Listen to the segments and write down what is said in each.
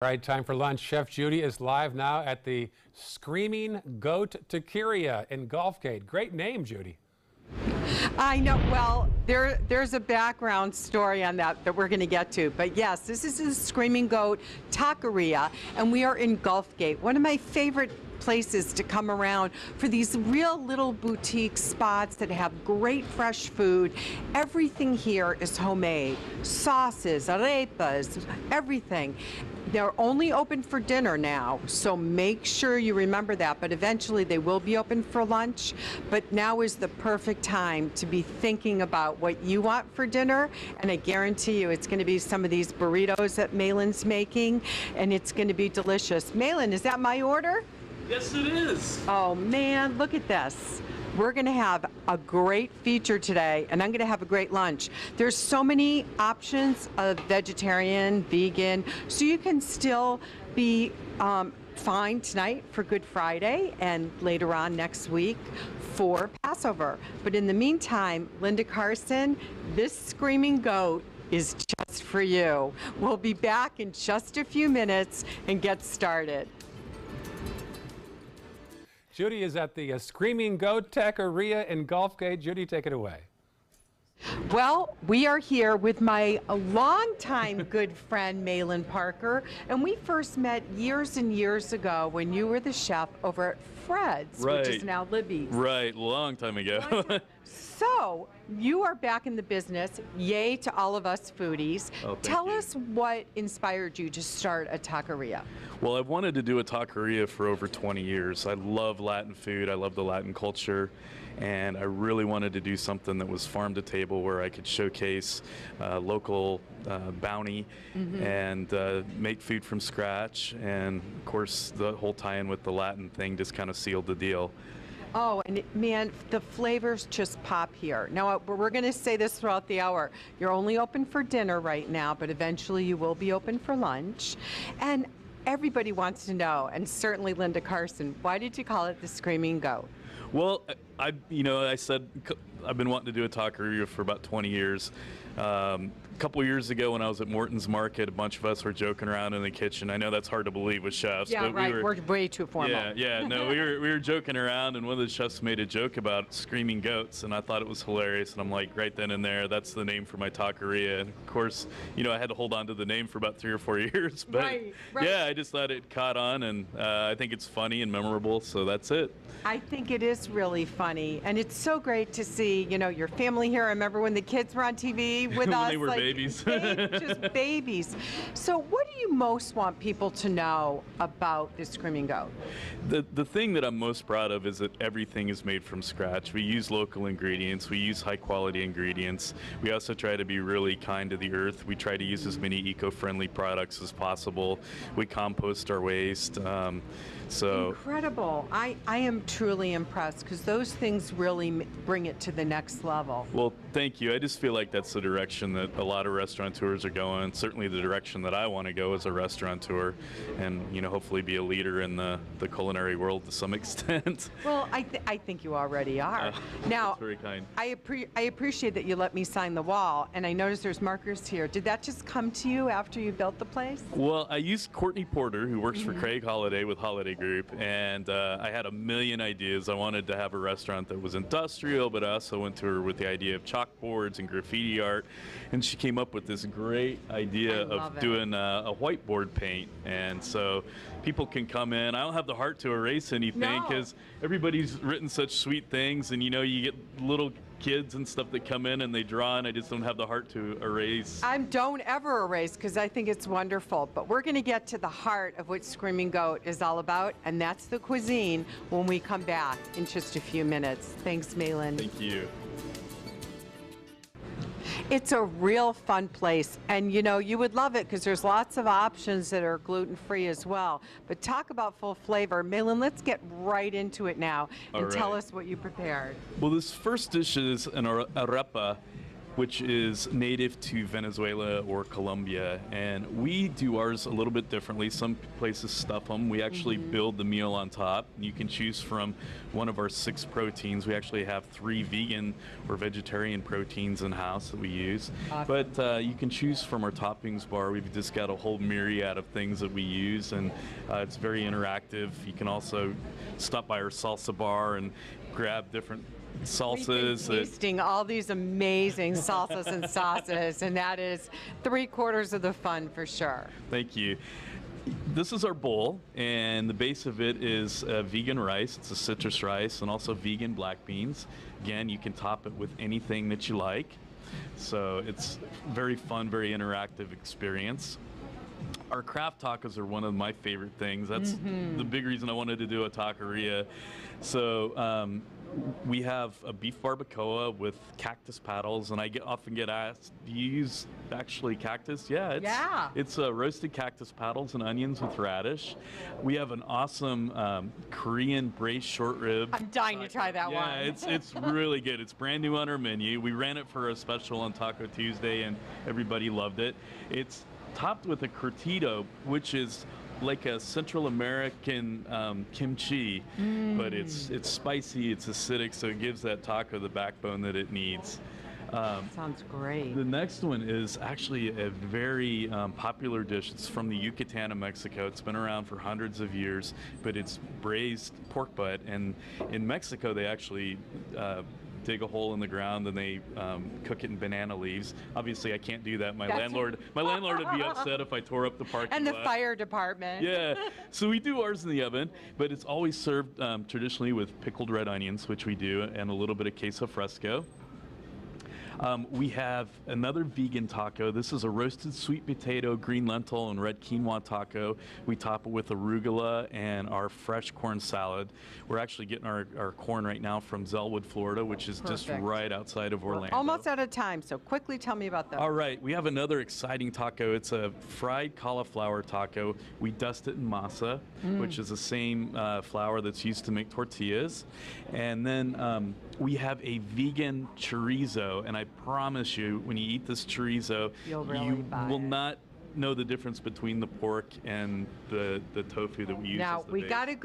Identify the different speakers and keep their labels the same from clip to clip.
Speaker 1: All right, time for lunch. Chef Judi is live now at the Screaming Goat Taqueria in Gulfgate. Great name, Judi.
Speaker 2: I know. Well, there's a background story on that we're going to get to. But yes, this is the Screaming Goat Taqueria, and we are in Gulfgate, one of my favorite places to come around for these real little boutique spots that have great fresh food. Everything here is homemade. Sauces, arepas, everything. They're only open for dinner now, so make sure you remember that. But eventually they will be open for lunch. But now is the perfect time to be thinking about what you want for dinner. And I guarantee you it's going to be some of these burritos that Malin's making, and it's going to be delicious. Malin, is that my order?
Speaker 3: Yes, it is.
Speaker 2: Oh man, look at this. We're going to have a great feature today, and I'm going to have a great lunch. There's so many options of vegetarian, vegan, so you can still be fine tonight for Good Friday and later on next week for Passover. But in the meantime, Linda Carson, this Screaming Goat is just for you. We'll be back in just a few minutes and get started.
Speaker 1: Judi is at the Screaming Goat Taqueria in Gulfgate. Judi, take it away.
Speaker 2: Well, we are here with my longtime good friend, Malin Parker, and we first met years and years ago when you were the chef over at Fred's,
Speaker 3: Right.
Speaker 2: which is now Libby's.
Speaker 3: Right, long time ago.
Speaker 2: So, you are back in the business. Yay to all of us foodies.
Speaker 3: Oh, thank
Speaker 2: Tell
Speaker 3: you.
Speaker 2: us what inspired you to start a taqueria.
Speaker 3: Well, I've wanted to do a taqueria for over 20 years. I love Latin food. I love the Latin culture. And I really wanted to do something that was farm to table where I could showcase local bounty and make food from scratch. And of course, the whole tie-in with the Latin thing just kind of sealed the deal.
Speaker 2: Oh, and man, the flavors just pop here. Now, we're going to say this throughout the hour. You're only open for dinner right now, but eventually you will be open for lunch. And everybody wants to know, and certainly Linda Carson, why did you call it the Screaming Goat?
Speaker 3: Well, I said I've been wanting to do a taqueria for about 20 years. A couple years ago when I was at Morton's Market, a bunch of us were joking around in the kitchen. I know that's hard to believe with chefs.
Speaker 2: Yeah,
Speaker 3: but
Speaker 2: right.
Speaker 3: We
Speaker 2: We're way too formal.
Speaker 3: No, we were joking around, and one of the chefs made a joke about screaming goats, and I thought it was hilarious. And I'm like, right then and there, that's the name for my taqueria. And of course, I had to hold on to the name for about 3 or 4 years. But
Speaker 2: Right.
Speaker 3: yeah, I just thought it caught on, and I think it's funny and memorable. So that's it.
Speaker 2: I think it is really funny, and it's so great to see, your family here. I remember when the kids were on TV with
Speaker 3: When
Speaker 2: us.
Speaker 3: they were
Speaker 2: like,
Speaker 3: babies.
Speaker 2: just babies. So what do you most want people to know about the Screaming Goat?
Speaker 3: The thing that I'm most proud of is that everything is made from scratch. We use local ingredients. We use high quality ingredients. We also try to be really kind to the earth. We try to use as many eco-friendly products as possible. We compost our waste.
Speaker 2: Incredible. I am truly impressed because those things really bring it to the next level.
Speaker 3: Well, thank you. I just feel like that's the direction that a lot of restaurateurs are going. Certainly the direction that I want to go as a restaurateur, and hopefully be a leader in the culinary world to some extent.
Speaker 2: Well, I think you already are. Now,
Speaker 3: that's very kind.
Speaker 2: I appreciate that you let me sign the wall, and I noticed there's markers here. Did that just come to you after you built the place?
Speaker 3: Well, I used Courtney Porter, who works for Craig Holiday with Holiday Group, and I had a million ideas. I wanted to have a restaurant that was industrial, but I also went to her with the idea of chalkboards and graffiti art, and she came up with this great idea of doing a whiteboard paint. And so people can come in. I don't have the heart to erase anything because everybody's written such sweet things, and you get little kids and stuff that come in and they draw, and I just don't have the heart to erase.
Speaker 2: Don't ever erase, because I think it's wonderful. But we're going to get to the heart of what Screaming Goat is all about, and that's the cuisine when we come back in just a few minutes. Thanks, Malin.
Speaker 3: Thank you.
Speaker 2: It's a real fun place, and you would love it because there's lots of options that are gluten-free as well. But talk about full flavor. Malin, let's get right into it now and tell us what you prepared.
Speaker 3: Well, this first dish is an arepa, which is native to Venezuela or Colombia. And we do ours a little bit differently. Some places stuff them. We actually build the meal on top. You can choose from one of our 6 proteins. We actually have 3 vegan or vegetarian proteins in-house that we use.
Speaker 2: Awesome.
Speaker 3: But you can choose from our toppings bar. We've just got a whole myriad of things that we use, and it's very interactive. You can also stop by our salsa bar and grab different salsas.
Speaker 2: We've been tasting all these amazing salsas and sauces, and that is 3/4 of the fun for sure.
Speaker 3: Thank you. This is our bowl, and the base of it is vegan rice. It's a citrus rice and also vegan black beans. Again, you can top it with anything that you like. So it's very fun, very interactive experience. Our craft tacos are one of my favorite things. That's the big reason I wanted to do a taqueria. So we have a beef barbacoa with cactus paddles, and I often get asked, do you use actually cactus? Yeah, it's roasted cactus paddles and onions with radish. We have an awesome Korean braised short rib.
Speaker 2: I'm dying to try that one.
Speaker 3: Yeah, it's really good. It's brand new on our menu. We ran it for a special on Taco Tuesday, and everybody loved it. It's topped with a curtido, which is like a Central American kimchi, but it's spicy, it's acidic, so it gives that taco the backbone that it needs.
Speaker 2: Sounds great.
Speaker 3: The next one is actually a very popular dish. It's from the Yucatan of Mexico. It's been around for hundreds of years, but it's braised pork butt, and in Mexico they actually dig a hole in the ground and they cook it in banana leaves. Obviously, I can't do that. My landlord would be upset if I tore up the parking lot.
Speaker 2: And the fire department.
Speaker 3: Yeah, so we do ours in the oven, but it's always served traditionally with pickled red onions, which we do, and a little bit of queso fresco. We have another vegan taco. This is a roasted sweet potato, green lentil, and red quinoa taco. We top it with arugula and our fresh corn salad. We're actually getting our corn right now from Zellwood, Florida, which is just right outside of Orlando.
Speaker 2: Almost out of time, so quickly tell me about that.
Speaker 3: All right, we have another exciting taco. It's a fried cauliflower taco. We dust it in masa, which is the same flour that's used to make tortillas. And then we have a vegan chorizo, and I promise you, when you eat this chorizo,
Speaker 2: you
Speaker 3: will not know the difference between the pork and the tofu that we use.
Speaker 2: Now
Speaker 3: as the
Speaker 2: we
Speaker 3: base.
Speaker 2: gotta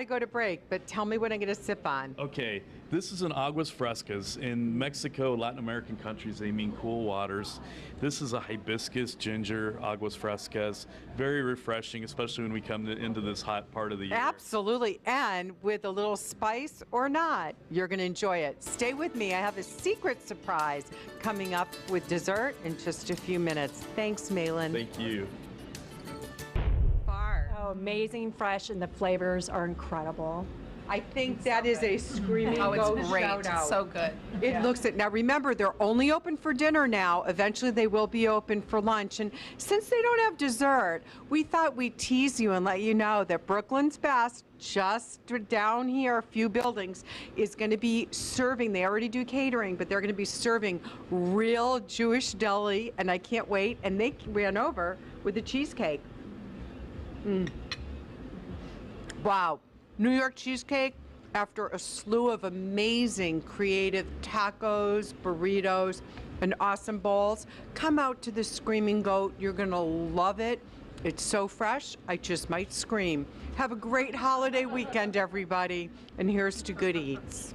Speaker 2: go to break, but tell me what I'm gonna sip on.
Speaker 3: Okay, this is an aguas frescas. In Mexico, Latin American countries, they mean cool waters. This is a hibiscus ginger aguas frescas. Very refreshing, especially when we come into this hot part of the year.
Speaker 2: Absolutely, and with a little spice or not, you're gonna enjoy it. Stay with me, I have a secret surprise coming up with dessert in just a few minutes. Thanks, Malin.
Speaker 3: Thank you.
Speaker 4: Oh, amazing, fresh, and the flavors are incredible.
Speaker 2: I think that is a screaming goat shout out.
Speaker 5: So good.
Speaker 2: It looks it. Now remember, they're only open for dinner now. Eventually they will be open for lunch. And since they don't have dessert, we thought we'd tease you and let you know that Brooklyn's Best, just down here, a few buildings, is going to be serving, they already do catering, but they're going to be serving real Jewish deli, and I can't wait. And they ran over with the cheesecake. Wow. New York cheesecake, after a slew of amazing creative tacos, burritos, and awesome bowls. Come out to the Screaming Goat. You're going to love it. It's so fresh, I just might scream. Have a great holiday weekend, everybody. And here's to good eats.